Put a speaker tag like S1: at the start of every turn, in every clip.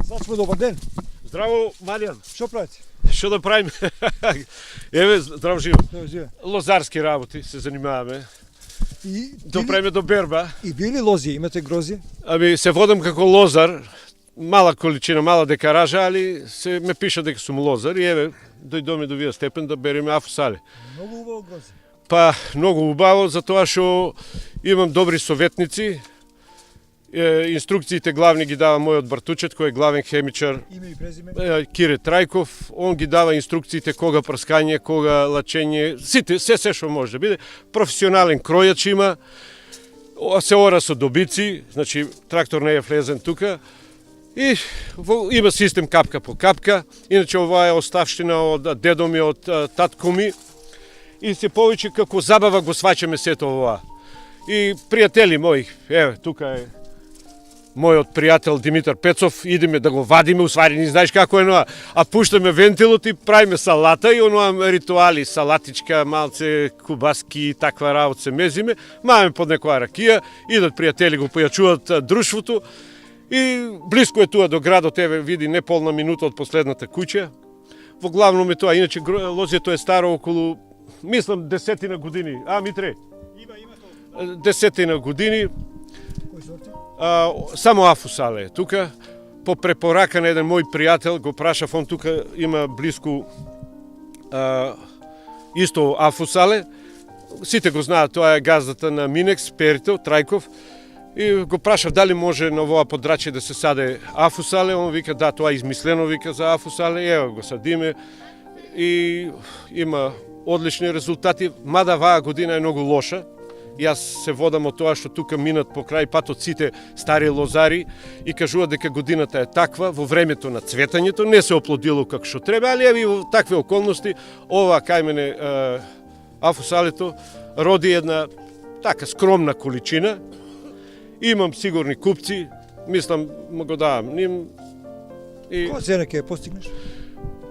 S1: Сачко, добар ден.
S2: Здраво, Маријан.
S1: Што правите?
S2: Што да правиме? Еве, здрав живо.
S1: Добар живе.
S2: Лозарски работи се занимаваме.
S1: И
S2: Допреме до берба.
S1: И били лози, имате грози?
S2: Ами се водам како лозар. Мала количина, мала декаража, али се ме пиша дека сум лозар и еве, дојдоме до вие степен да береме афусали.
S1: Многу убаво грози.
S2: Па, многу убаво, затоа што имам добри советници. Инструкциите главни ги дава мојот бартучет, кој е главен хемичар,
S1: Име и презиме?
S2: Кире Трајков. Он ги дава инструкциите кога прскање, кога лачење, сите, се што може да биде. Професионален кројач има, се ора со добици, значи трактор не е влезен тука. И има систем капка по капка. Иначе ова е оставштина од дедо ми, од татко ми. И се повеќе како забава го сваќаме сето ова. И пријатели мои, еве, тука е мојот пријател Димитар Пецов, идеме да го вадиме, усвари, не знаеш како е ноа, а пуштаме вентилот и правиме салата и оноа ритуали, салатичка, малце кубаски и таква работа се мезиме, маме под некоја ракија, идат пријатели го појачуваат друштвото и блиско е туа до градот, еве види неполна минута од последната куќа. Во главном е тоа, иначе лозјето е старо околу, мислам, 10 години. Митре?
S1: Има тоа.
S2: 10 години.
S1: Кој сорти?
S2: Само афусале е тука. По препорака на еден мој пријател го прашав, он тука има блиску исто афусале. Сите го знаат, тоа е газдата на Минекс, Перито, Трајков. И го прашав дали може на овоа подрачје да се саде афусале. Он вика да, тоа е измислено, вика за афусале. Ево го садиме и има одлични резултати. Мада ваа година е многу лоша. Јас се водам од тоа што тука минат по крај патот сите стари лозари и кажуваат дека годината е таква, во времето на цветањето не се оплодило како што треба, али еви во такви околности ова кај мене афусалето роди една така скромна количина. Имам сигурни купци, мислам му го давам ним. И
S1: Која цена ќе ја постигнеш?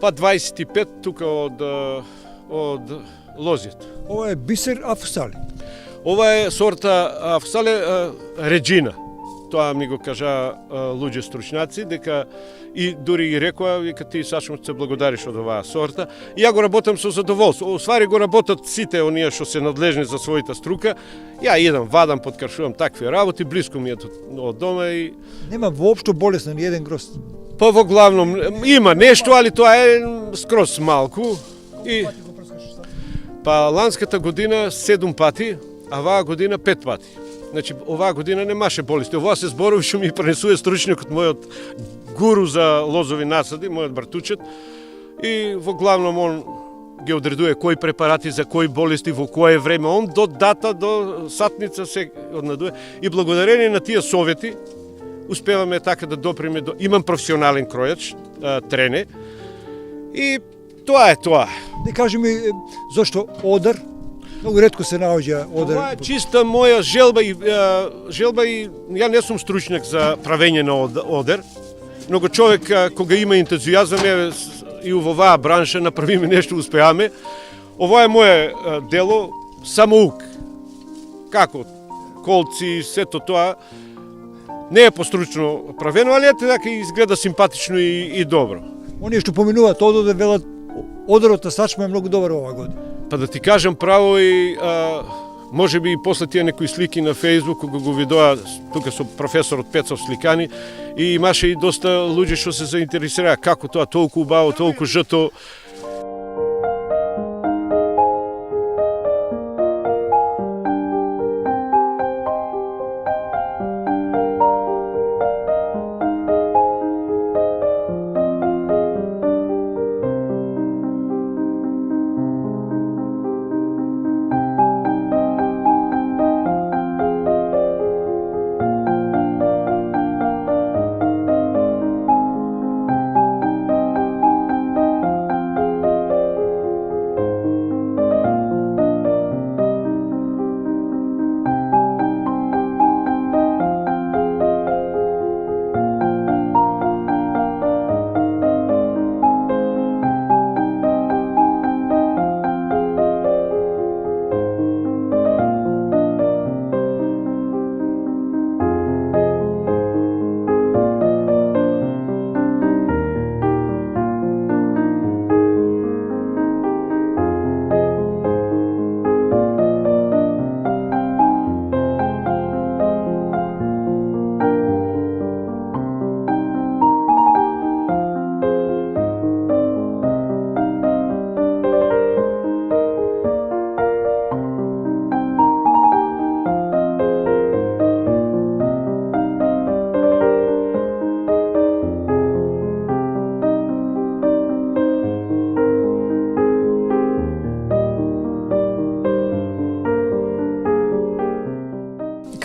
S2: па 25 тука од лозјето.
S1: Ова е бисер афусали.
S2: Ова е сорта афусале Реджина. Тоа ми го кажа луѓе стручњаци, дека и дури ги рекоа, вика ти Сашо се благодариш од оваа сорта. И ја го работам со задоволство. Освари го работат сите оние што се надлежни за својата струка. Ја идам, вадам, подкаршувам такви работи, блиску ми е од дома и
S1: Нема воопшто болест на ниеден гроз.
S2: па во главном има нешто, али тоа е скроз малку. И
S1: го прскаш сам?
S2: па ланската година 7 пати, а оваа година 5 пати. Значи, оваа година немаше болести. Ова се зборови што ми пренесува стручникот, мојот гуру за лозови насади, мојот бартучет. И во главном он ги одредува кои препарати за кои болести, во кое време. Он до дата, до сатница се однадува. И благодарение на тие совети, успеваме така да допреме до... Имам професионален кројач, трене. И тоа е тоа.
S1: Не кажи ми зошто одар? Многу ретко се наоѓа одар.
S2: Ова е чиста моја желба и ја не сум стручњак за правење на одер, но човек кога има ентузијазам и во оваа бранша направиме нешто, успеаме. Ова е моје дело, самоук. Како колци, сето тоа не е постручно правено, али ете така изгледа симпатично и добро.
S1: Оние што поминуваат ододе велат одерот на сачма е многу добар оваа година.
S2: Па да ти кажам право и може би и после тие некои слики на Фејсбук кога го видоа тука со професорот Пецов сликани и имаше и доста луѓе што се заинтересираа како тоа толку убаво, толку жато.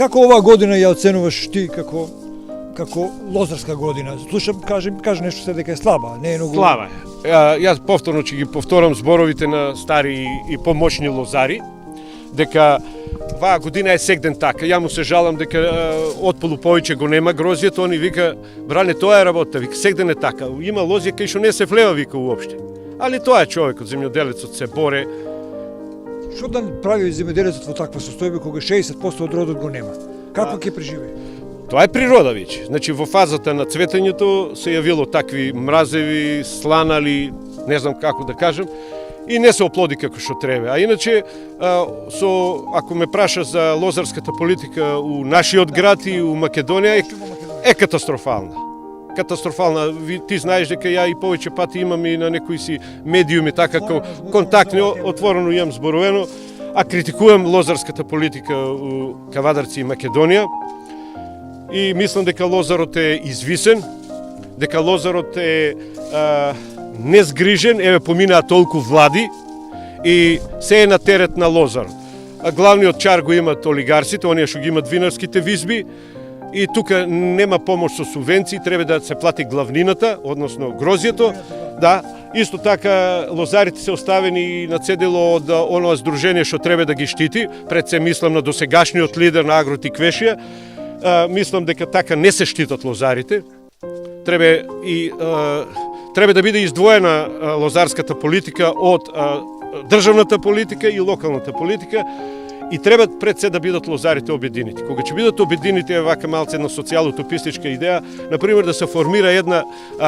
S1: Како оваа година ја оценуваш ти како лозарска година? Слушам, каже нешто се дека е слаба, не е многу...
S2: Слава е. Јас повторно ќе ги повторам зборовите на стари и помошни лозари, дека ваа година е сегден така. Ја му се жалам дека отполу повеќе го нема грозјето, они вика, бране, тоа е работа, вика, сегден е така. Има лозија кај што не се влева, вика, уопште. Али тоа е човекот, земјоделецот се боре.
S1: Што да прави земјоделецот во таква состојба кога 60% од родот го нема? Како ќе преживее?
S2: Тоа е природа веќе. Значи во фазата на цветењето се јавило такви мразеви, сланали, не знам како да кажам, и не се оплоди како што треба. А иначе, ако ме праша за лозарската политика у нашиот град и у Македонија, е катастрофална. Катастрофална. Ти знаеш дека ја и повеќе пати имам и на некои си медиуми, така контактни, отворено имам зборувано, а критикувам лозарската политика у Кавадарци и Македонија. И мислам дека лозарот е извисен, дека лозарот е незгрижен, еве поминаа толку влади и се е на терет на лозарот. А главниот чар го имат олигарсите, оние што ги имат винарските визби, и тука нема помош со субвенции, треба да се плати главнината, односно грозјето. Да, исто така лозарите се оставени на цедило од оноа здружение што треба да ги штити, пред се мислам на досегашниот лидер на Агротиквешија. Мислам дека така не се штитат лозарите. Треба да биде издвоена лозарската политика од државната политика и локалната политика, и треба пред се да бидат лозарите обединети. Кога ќе бидат обединети, е вака малце една социјално-утопистичка идеја, например да се формира една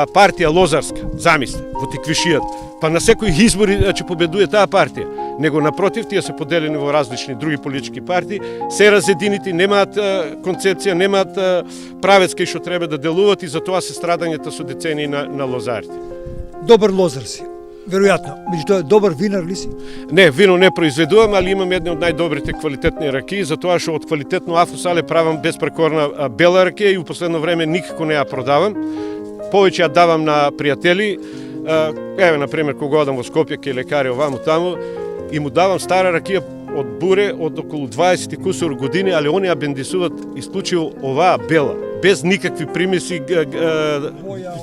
S2: партија лозарска, замисли, во Тиквишијата, па на секои избори ќе победува таа партија. Него напротив, тие се поделени во различни други политички партии, се разединети, немаат концепција, немаат правец кај што треба да делуваат, и затоа се страдањата со децении на лозарите.
S1: Добар лозар си, веројатно. Меѓутоа, добар винар ли си?
S2: Не, вино не произведувам, али имам една од најдобрите квалитетни ракии, затоа што од квалитетно Афусале правам безпрекорна бела ракија и у последно време никако не ја продавам. Повеќе ја давам на пријатели. Еве, например, кога одам во Скопје кај лекари оваму таму, и му давам стара ракија од буре од околу 20 и кусор години, али они ја бендисуваат исклучиво оваа бела, без никакви примеси,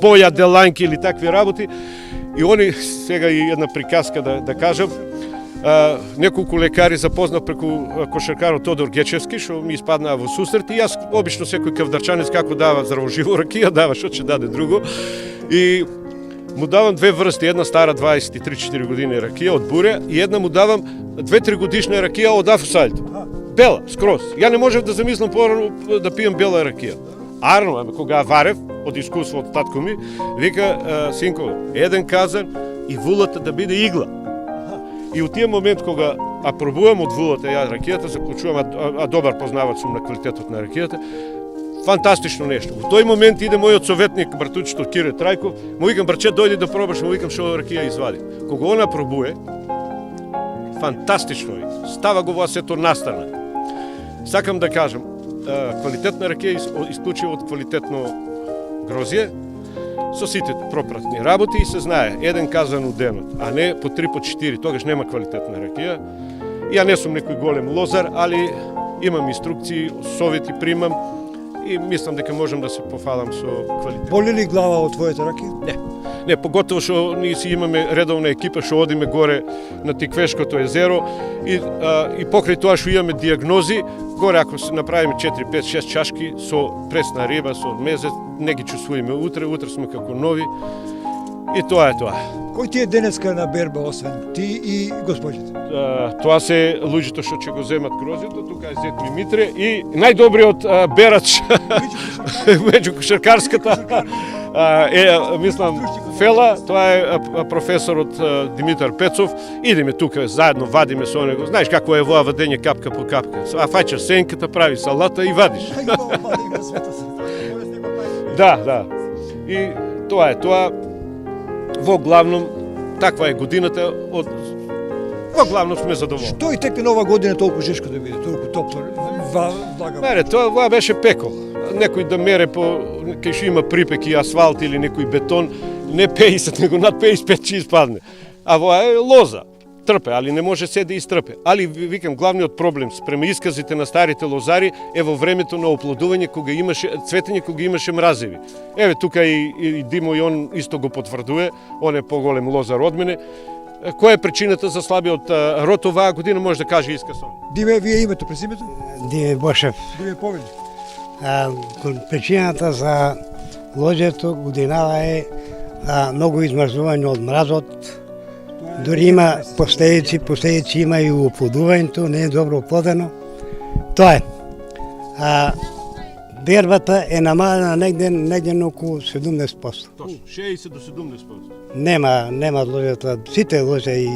S2: боја, деланки или такви работи. И они, сега и една приказка да кажам, неколку лекари запознав преку кошаркарот Тодор Гечевски, што ми испаднаа во сусрет, и јас обично секој кавдарчанец како дава здравоживо ракија, дава што ќе даде друго. И му давам две врсти, една стара 23-4 години ракија од буре и една му давам 2-3 годишна ракија од Афусалите. Бела, скроз. Ја не можев да замислам порано да пијам бела ракија. Арно, кога варев, од искуство од татко ми, вика, синко, еден казан и вулата да биде игла. И у тие момент кога пробувам од вулата ја ракијата, заклучувам, добар познавач сум на квалитетот на ракијата, фантастично нешто. Во тој момент иде мојот советник, братучето Кире Трајков, му викам, браче, дојди да пробаш, му викам што ракија извади. Кога она пробуе, фантастично е. Става го во сето настана. Сакам да кажам, квалитетна ракија исклучува од квалитетно грозје, со сите пропратни работи, и се знае, еден казан у денот, а не по 3 по 4, тогаш нема квалитетна ракија. Ја не сум некој голем лозар, али имам инструкции, совети примам и мислам дека можам да се пофалам со квалитет.
S1: Боли ли глава од твојата ракија?
S2: Не, поготово што ние си имаме редовна екипа што одиме горе на Тиквешкото езеро и покрај тоа што имаме диагнози, горе ако се направиме 4, 5, 6 чашки со пресна риба, со мезет, не ги чувствуваме утре сме како нови и тоа е тоа.
S1: Кој ти е денеска на берба, освен ти и госпоđите?
S2: Тоа се луѓето што ќе го земат грозјето, тука е зет ми Митре и најдобриот берач меѓу кошаркарската мислам Фела, тоа е професорот Димитар Пецов. Идеме тука заедно, вадиме со него. Знаеш како е воа вадење капка по капка. Фаќаш сенката, прави салата и вадиш. Да. И тоа е тоа. Во главном, таква е годината, во главном сме задоволни.
S1: Што и текне нова година толку жешко да биде, толку топло, влага?
S2: Мере, тоа беше пекол. Некој да мере кај што има припеки, асфалт или некој бетон, не 50, него над 55 ќе испадне. А воа е лоза. трпе, али не може се да изтрпе. Али викам главниот проблем спрема исказите на старите лозари е во времето на оплодување кога имаше цветење кога имаше мразеви. Еве тука и Димо и он исто го потврдува, он е поголем лозар од мене. Која е причината за слабиот род оваа година може да каже Искасон?
S1: Диме, вие името, през името?
S3: Диме Бошев.
S1: Диме Повели.
S3: Причината за лозето годинава е многу измрзување од мразот. Дори има последици има и оплодувањето, не е добро оплодено. Тоа е. Бербата е намалена негде на околу 70%.
S2: Точно, 60 до 70%.
S3: Нема лозето, сите лозе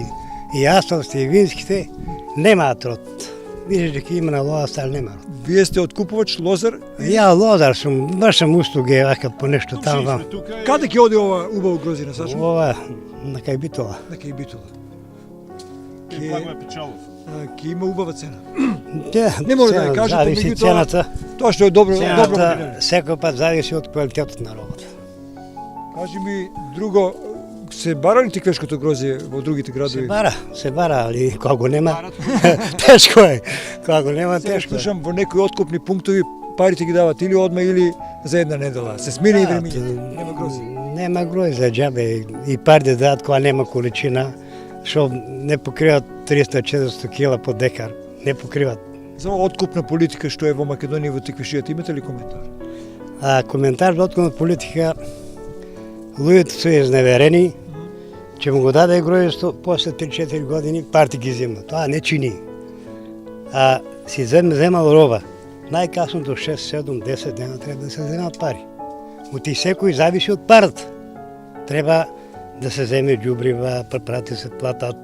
S3: и астовски и винските немаат род. Видиш дека има на лоза стар нема род.
S1: Вие сте откупувач, лозар.
S3: Ја лозар сум, вршам услуги вака по нешто таму вам.
S1: Каде ќе оди ова убаво грозина, Сашо?
S3: Ова на кај Битола.
S1: На кај Битола.
S2: Благој Пичалов.
S1: Ќе има убава цена.
S3: Не
S1: може да ја кажете,
S3: зависи
S1: меѓутоа,
S3: цената.
S1: Тоа што е добро, добро
S3: Цената
S1: комбинирано.
S3: секој пат зависи од квалитетот на работа.
S1: Кажи ми друго, се бара ли тиквешкото грозие во другите градови?
S3: Се бара, али кога го нема, тешко е. Кога го нема,
S1: Сега
S3: тешко е.
S1: слушам во некои откупни пунктови парите ги дават или одма или за една недела. Се смени и времињето. Нема грози.
S3: Нема грози за џабе и пари да дадат кога нема количина, што не покриват 300-400 кила по декар. Не покриват.
S1: За оваа откупна политика што е во Македонија во тиквишијата, имате ли коментар?
S3: Коментар за откупна политика, луѓето се изневерени, че му го даде гројство после 3-4 години, парти ги зема. Тоа не чини. Си земал роба. Најкасно до 6, 7, 10 дена треба да се земат пари. От и секој зависи од парата. Треба да се земе џубрива, препрати се платат,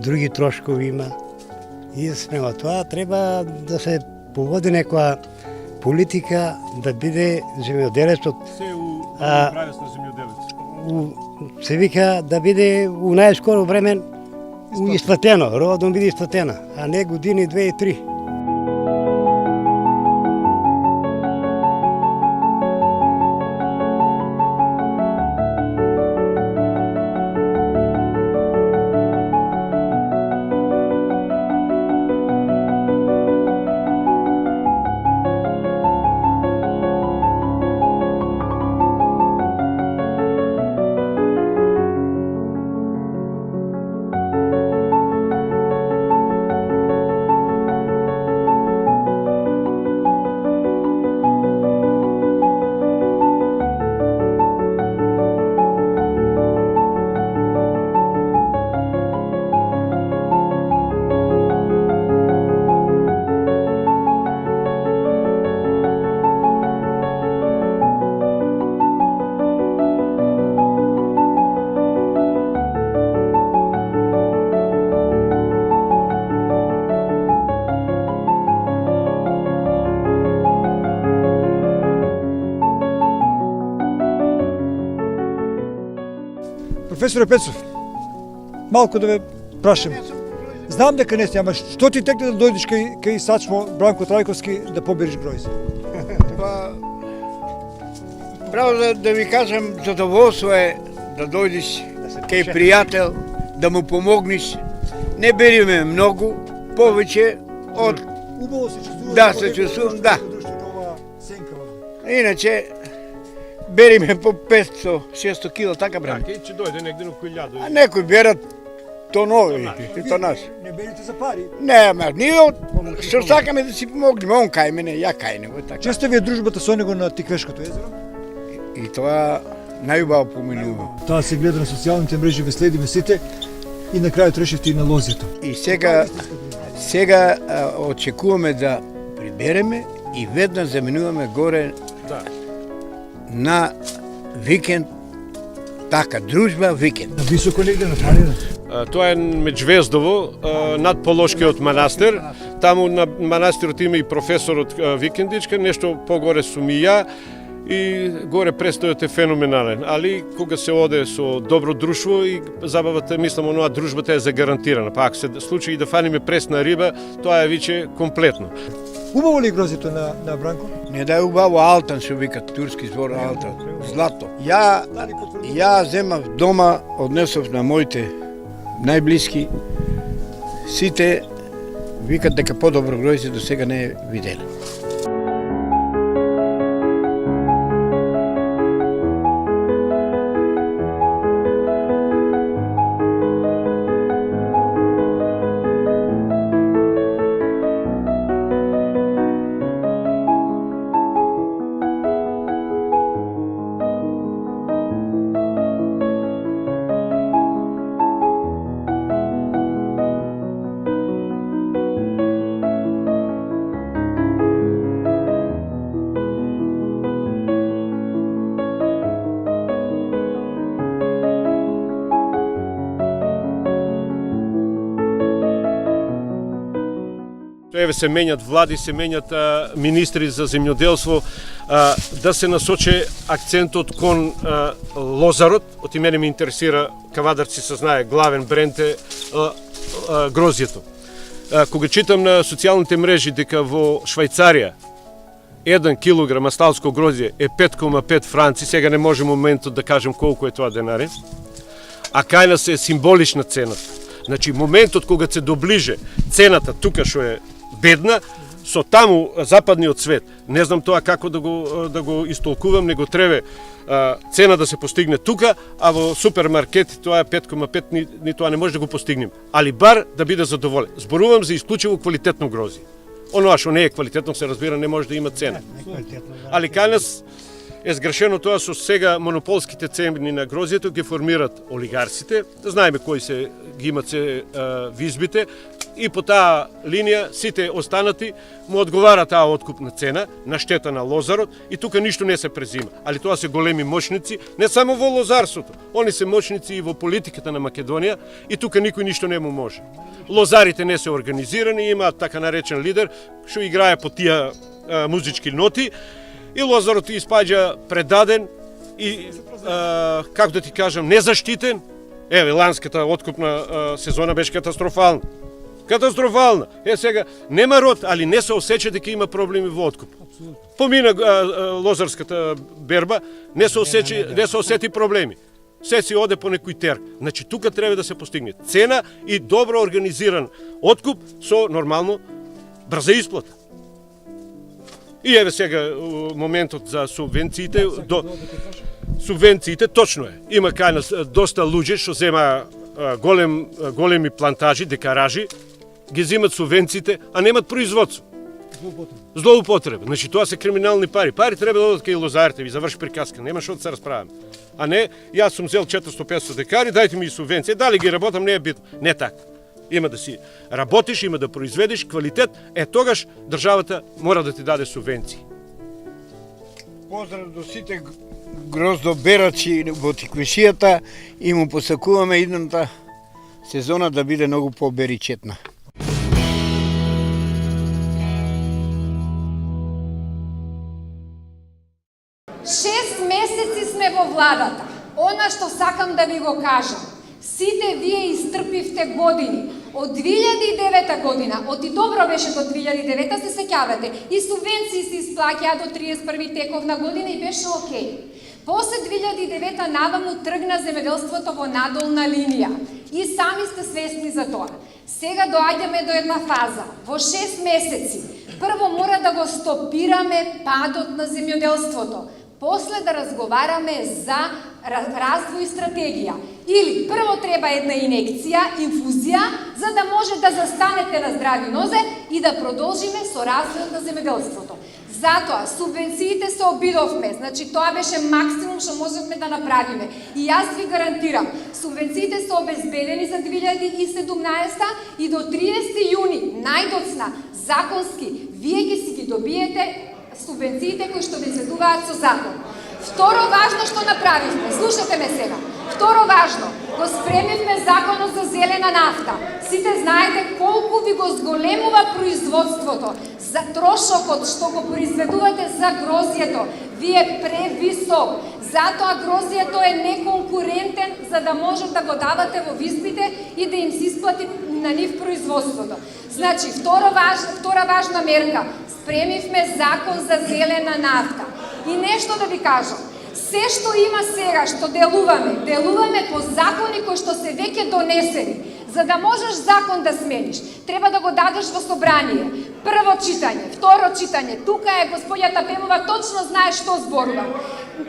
S3: други трошкови има. И да спрема тоа треба да се поводи некоја политика да биде земјоделецот
S2: Се у правец на земјоделец.
S3: се вика да биде у најскоро време исплатено, роба да биде исплатена, а не години 2 и 3.
S1: Професоре Пецов, малку да ве прашам. Знам дека не си, ама што ти текне да дојдеш кај Сачмо Бранко Трајковски да побериш гројзе?
S4: Право да ви кажам, задоволство е да дојдеш кај пријател, да му помогнеш. Не бериме многу, повеќе од...
S1: Убаво се чувствувам.
S4: Да, се чувствувам, да. Иначе, бериме по 500-600 кила, така брат.
S2: Така, ќе дојде негде на 1000.
S4: А некои берат тонови, тонаж.
S1: Не берите за пари.
S4: Не, ама ние што сакаме да си помогнеме, он кај мене, ја кај него, така.
S1: Честа ви е дружбата со него на Тиквешкото езеро?
S4: И тоа најубаво поминува.
S1: Таа се гледа на социјалните мрежи, ве следиме сите и на крајот решивте и на лозето.
S4: И сега очекуваме да прибереме и веднаш заминуваме горе
S2: Да.
S4: на викенд, така, дружба викенд.
S1: На високо негде на планина.
S2: Тоа е Меđвездово, над Полошкиот манастир. Таму на манастирот има и професорот Викендичка, нешто погоре сум и ја. И горе престојот е феноменален, али кога се оде со добро друштво и забавата, мислам, оноа дружбата е загарантирана. Па ако се случи и да фаниме пресна риба, тоа е виќе комплетно.
S1: Убаво ли е грозето на Бранко?
S4: Не да е убаво алтан, што викат, турски збор алтан, злато. Ја земав дома, однесов на моите најблиски сите викат дека подобро гроздје до сега не е виделе.
S2: Еве се менјат влади, се менјат министри за земјоделство, да се насочи акцентот кон лозарот. Оти мене ме интересира, кавадарци се знае, главен бренд е грозјето. Кога читам на социјалните мрежи дека во Швајцарија 1 килограм асталско гроздје е 5,5 франци, сега не можем моментот да кажем колку е тоа денари, а кај нас е символична цената. Значи, моментот кога се доближе цената тука што е бедна, со таму западниот свет, не знам тоа како да го истолкувам, него треба цена да се постигне тука, а во супермаркет тоа е 5,5, ни тоа не може да го постигнем. Али бар да биде задоволен. Зборувам за исклучиво квалитетно грозје. Оноа што не е квалитетно, се разбира, не може да има цена. Али кај нас е сгрешено тоа со сега монополските цени на грозјето ги формираат олигарсите, знаеме кои се ги имат се визбите, и по таа линија сите останати му одговара таа откупна цена на штета на лозарот и тука ништо не се презима. Али тоа се големи мошници, не само во лозарството, они се мошници и во политиката на Македонија и тука никој ништо не му може. Лозарите не се организирани, имаат така наречен лидер што играе по тие музички ноти и лозарот испаѓа предаден и, како да ти кажам, незаштитен. Еве, ланската откупна сезона беше катастрофална. Катастрофална. Сега, нема род, али не се осеќа дека има проблеми во откуп. Помина лозарската берба, не се осети проблеми. Се си оде по некој терк. Значи, тука треба да се постигне цена и добро организиран откуп со нормално брза исплата. И еве сега моментот за субвенциите, субвенциите точно е. Има кај нас доста луѓе што зема големи плантажи, декаражи, ги земат субвенциите, а немат производство. Злоупотреба. Значи тоа се криминални пари. Пари треба да одат кај лозарите, ви заврши приказка, нема што да се расправаме. А не, јас сум зел 400-500 декари, дајте ми и субвенција, дали ги работам, не е битно. Не така. Има да си работиш, има да произведеш квалитет, тогаш државата мора да ти даде субвенции.
S4: Поздрав до сите гроздоберачи во Тиквишијата и му посакуваме идната сезона да биде многу поберичетна.
S5: Шест месеци сме во владата. Она што сакам да ви го кажам. Сите вие изтрпивте години. Од 2009 година, оти добро беше до 2009, се сеќавате, и субвенции се исплаќаа до 31 тековна година и беше окей. После 2009 наваму тргна земјоделството во надолна линија и сами сте свесни за тоа. Сега доаѓаме до една фаза. Во 6 месеци прво мора да го стопираме падот на земјоделството. После да разговараме за развој стратегија. Или прво треба една инекција, инфузија, за да може да застанете на здрави нозе и да продолжиме со развојот на земјоделството. Затоа, субвенциите се обидовме, значи тоа беше максимум што можевме да направиме. И јас ви гарантирам, субвенциите се обезбедени за 2017 и до 30 јуни, најдоцна, законски, вие ќе си ги добиете субвенциите кои што ви следуваат со закон. Второ важно што направивме, слушате ме сега. Второ важно, го спремивме законот за зелена нафта. Сите знаете колку ви го зголемува производството. За трошокот што го произведувате за грозјето ви е превисок. Затоа грозјето е неконкурентен за да може да го давате во визбите и да им се исплати на нив производството. Значи, втора важна мерка, спремивме закон за зелена нафта. И нешто да ви кажам, се што има сега, што делуваме по закони кои што се веќе донесени. За да можеш закон да смениш, треба да го дадеш во собрание. Прво читање, второ читање. Тука е господјата Пемова, точно знае што зборува.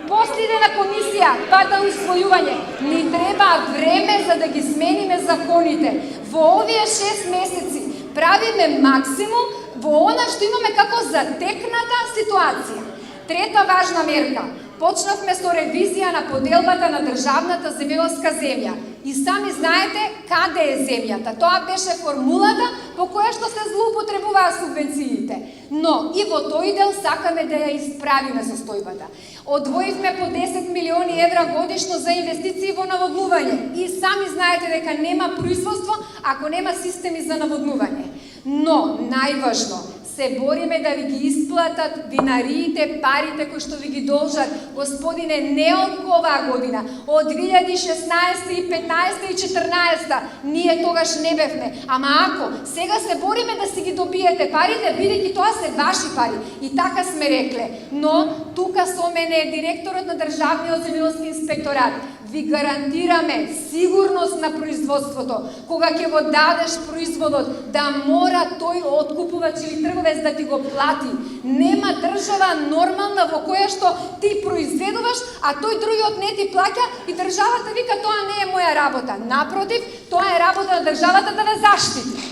S5: После иде на комисија, па да усвојување. Ни треба време за да ги смениме законите. Во овие 6 месеци правиме максимум во она што имаме како затекната ситуација. Трета важна мерка. Почнавме со ревизија на поделбата на државната земјоделска земја. И сами знаете каде е земјата. Тоа беше формулата по која што се злоупотребуваа субвенциите. Но и во тој дел сакаме да ја исправиме состојбата. Одвоивме по 10 милиони евра годишно за инвестиции во наводнување. И сами знаете дека нема производство ако нема системи за наводнување. Но најважно, се бориме да ви ги исплатат винариите парите кои што ви ги должат. Господине, не од оваа година, од 2016 и 15 и 14 ние тогаш не бевме. Ама ако сега се бориме да си ги добиете парите, бидејќи тоа се ваши пари. И така сме рекле. Но тука со мене е директорот на Државниот земјоделски инспекторат. Ви гарантираме сигурност на производството. Кога ќе го дадеш производот, да мора тој откупувач или трговец да ти го плати. Нема држава нормална во која што ти произведуваш, а тој другиот не ти плаќа и државата вика тоа не е моја работа. Напротив, тоа е работа на државата да ве заштити.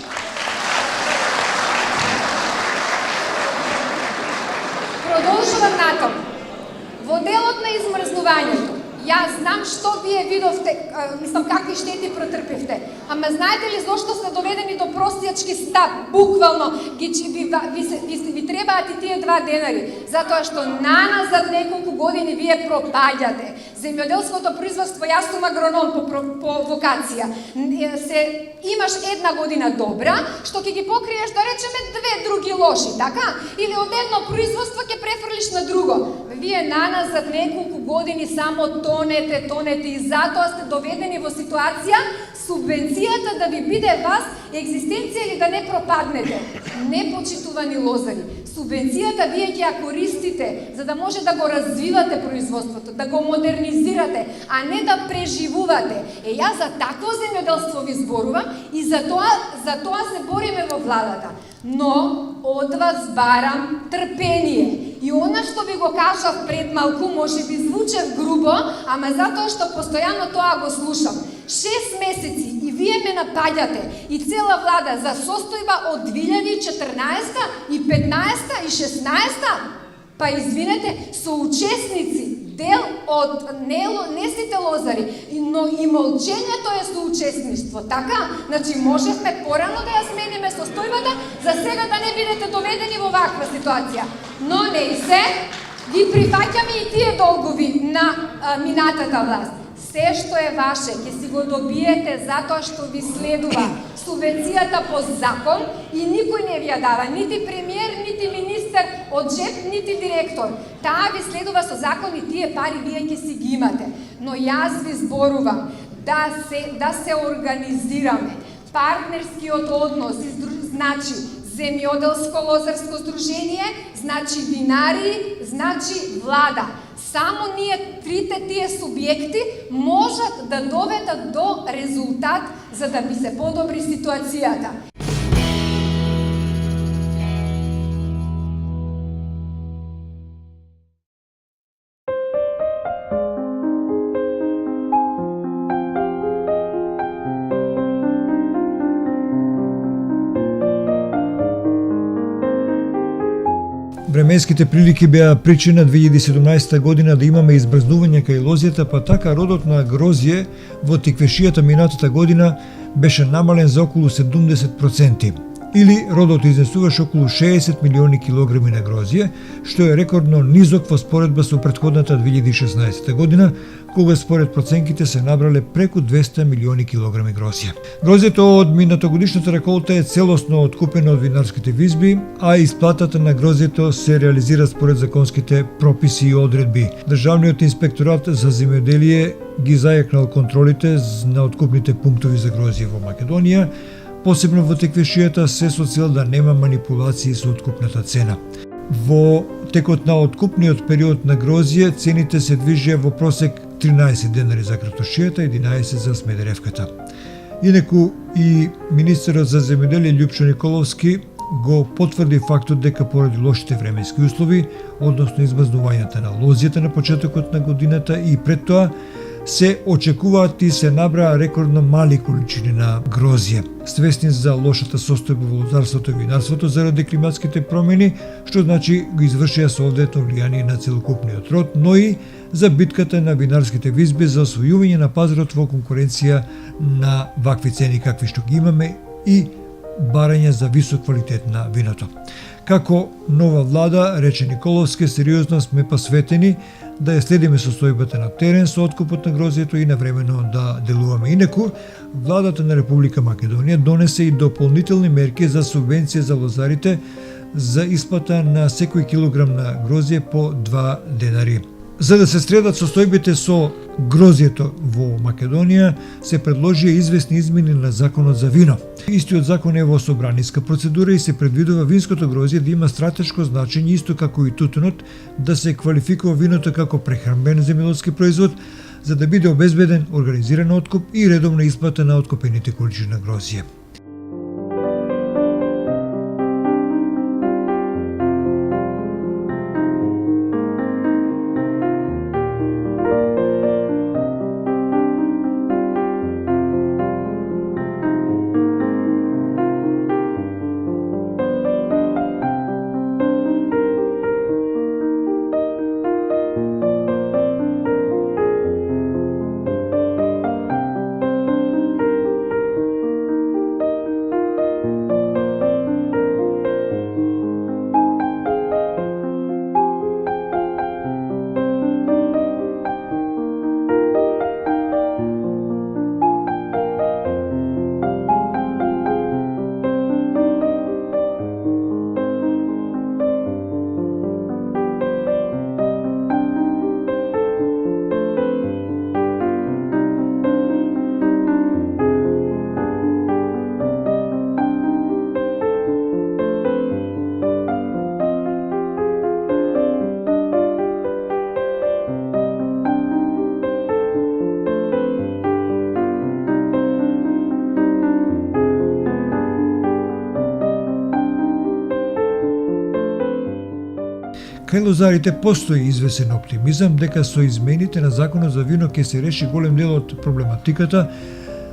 S5: Продолжувам натаму. Во делот на измрзнувањето, јас знам што вие видовте, какви штети протрпевте. Ама знаете ли зошто сте доведени до простијачки стап? Буквално ви требаат и тие 2 денари, затоа што наназад неколку години вие пропаѓате. Земјоделското производство, јас сум агроном по вокација. Имаш една година добра, што ќе ги покриеш, да речеме, 2 други лоши, така? Или од едно производство ќе префрлиш на друго. Вие наназад неколку години само тонете и затоа сте доведени во ситуација субвенцијата да ви биде вас екзистенција или да не пропаднете. Непочитувани лозари, субвенцијата вие ќе ја користите за да може да го развивате производството, да го модернизирате, а не да преживувате. Јас за такво земјоделство ви зборувам и за тоа се бориме во владата. Но од вас барам трпение. И она што ви го кажав пред малку, може би звучев грубо, ама затоа што постојано тоа го слушам. 6 месеци и вие ме напаѓате и цела влада за состојба од 2014 и 15 и 16. Па извинете, соучесници, дел од не сите лозари, но и молчењето е соучесништво, така? Значи можевме порано да ја смениме состојбата, за сега да не бидете доведени во ваква ситуација. Но не и се, ги прифаќаме и тие долгови на минатата власт. Се што е ваше, ќе си го добиете затоа што ви следува субвенцијата по закон и никој не ви ја дава, нити премиер, нити министер од джеп, нити директор. Таа ви следува со закон и тие пари вие ќе си ги имате. Но јас ви зборувам да се организираме. Партнерскиот однос, значи земјоделско-лозарско здружение, значи винари, значи влада. Само ние трите тие субјекти можат да доведат до резултат за да би се подобри ситуацијата.
S1: Временските прилики беа причина 2017 година да имаме избрзнување кај лозјата, па така родот на грозје во тиквешијата минатата година беше намален за околу 70%. Или родот изнесуваше околу 60 милиони килограми на грозје, што е рекордно низок во споредба со претходната 2016 година, кога според проценките се набрале преку 200 милиони килограми грозје. Грозјето од минатогодишната реколта е целосно откупено од винарските визби, а исплатата на грозјето се реализира според законските прописи и одредби. Државниот инспекторат за земјоделие ги зајакнал контролите на откупните пунктови за грозје во Македонија, посебно во теквешијата, се со цел да нема манипулации со откупната цена. Во текот на откупниот период на грозје, цените се движеа во просек 13 денари за кратошијата, 11 за смедеревката. Инаку и министерот за земјоделие Љупчо Николовски го потврди фактот дека поради лошите временски услови, односно избазнувањата на лозјата на почетокот на годината и пред тоа, се очекуваат и се набраа рекордно мали количини на грозје. Свесни за лошата состојба во лозарството и винарството заради климатските промени, што значи го извршија соодветно влијание на целокупниот род, но и за битката на винарските визби за освојување на пазарот во конкуренција на вакви цени какви што ги имаме и барање за висок квалитет на виното. Како нова влада, рече Николовски, сериозно сме посветени да ја следиме состојбата на терен со откупот на грозјето и навремено да делуваме. Инаку, владата на Република Македонија донесе и дополнителни мерки за субвенција за лозарите за исплата на секој килограм на грозје по 2 денари. За да се средат состојбите со грозјето во Македонија, се предложија известни измени на законот за вино. Истиот закон е во собраниска процедура и се предвидува винското грозје да има стратешко значење, исто како и тутунот, да се квалификува виното како прехранбен земјоделски производ, за да биде обезбеден организиран откуп и редовна исплата на откупените количини на грозје. Кај лозарите постои извесен оптимизам дека со измените на законот за вино ќе се реши голем дел од проблематиката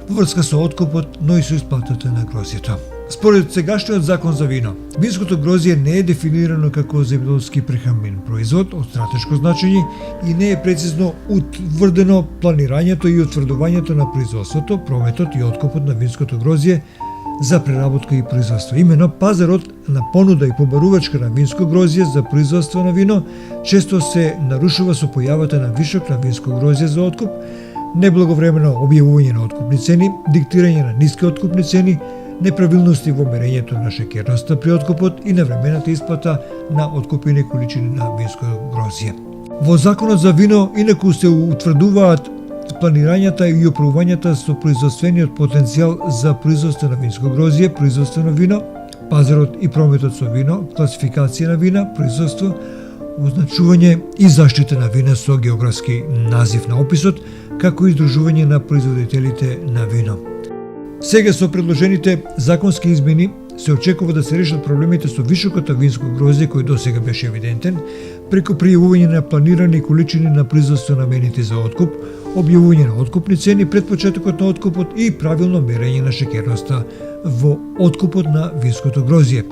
S1: во врска со откупот, но и со исплатата на грозјето. Според сегашниот закон за вино, винското грозје не е дефинирано како земјоделски прехранбен производ од стратешко значење и не е прецизно утврдено планирањето и утврдувањето на производството, прометот и откупот на винското грозје за преработка и производство. Имено пазарот на понуда и побарувачка на винско грозје за производство на вино често се нарушува со појавата на вишок на винско грозје за откуп, неблаговремено објавување на откупни цени, диктирање на ниски откупни цени, неправилности во мерењето на шеќерноста при откупот и навремената исплата на откупени количини на винско грозје. Во законот за вино инаку се утврдуваат планирањата и управувањата со производствениот потенцијал за производство на винско грозје, производство на вино, пазарот и прометот со вино, класификација на вина, производство, означување и заштита на вина со географски назив на описот, како и издружување на производителите на вино. Сега со предложените законски измени се очекува да се решат проблемите со вишокот на винско грозје кој досега беше евидентен, преку пријавување на планирани количини на производство наменети за откуп, објавување на откупни цени пред почетокот на откупот и правилно мерење на шеќерноста во откупот на винското грозје.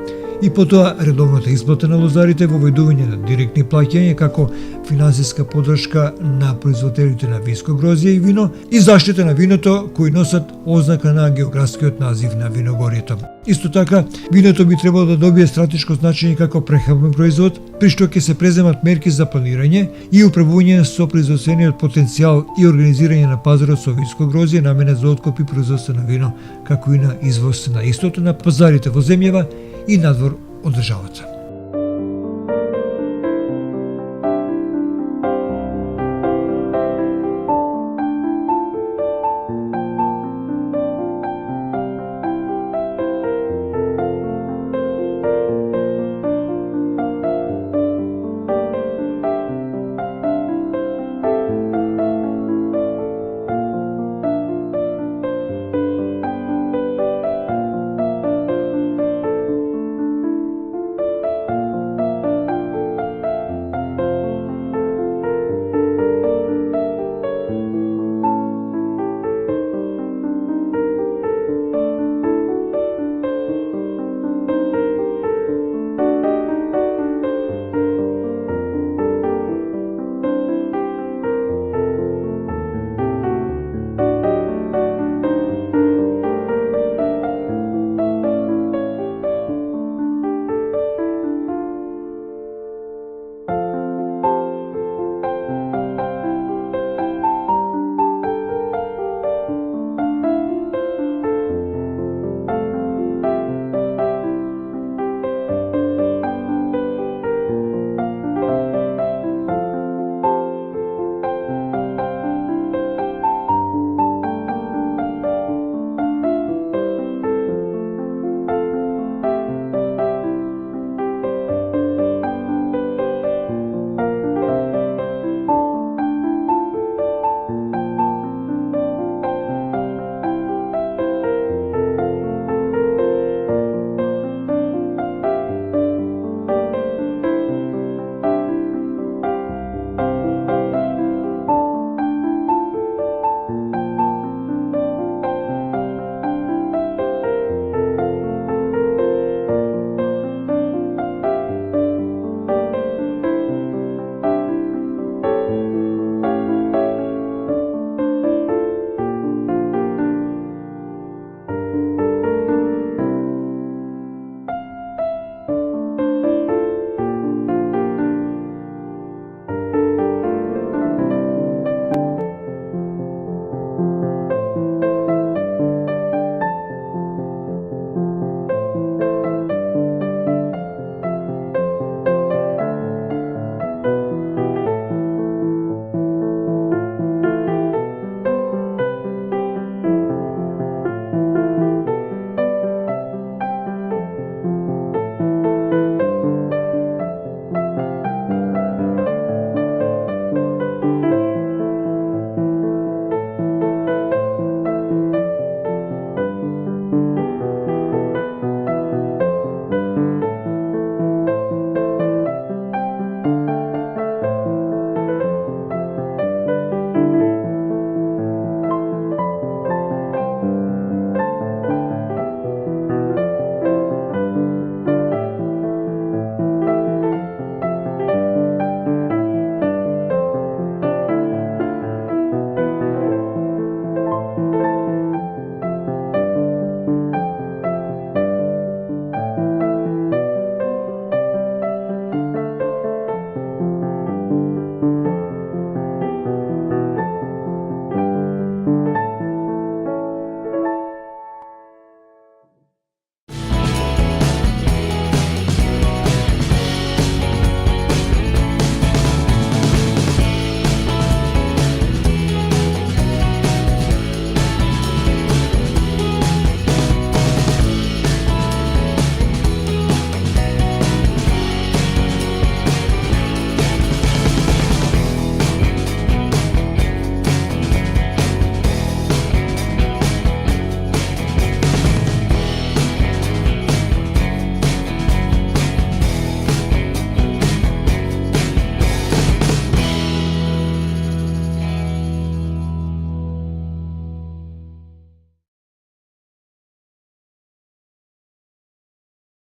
S1: И потоа редовната исплата на лозарите во воведување на директни плаќања како финансиска поддршка на производителите на винско грозје и вино и заштита на виното кои носат ознака на географскиот назив на виногорието. Исто така, виното би требало да добие стратешко значење како прехранбен производ, при што ќе се преземат мерки за планирање и управување со производствениот потенцијал и организирање на пазарот со винско грозје наменет за откуп и производство на вино, како и на извоз на истото на пазарите во земјава и надвор од државата.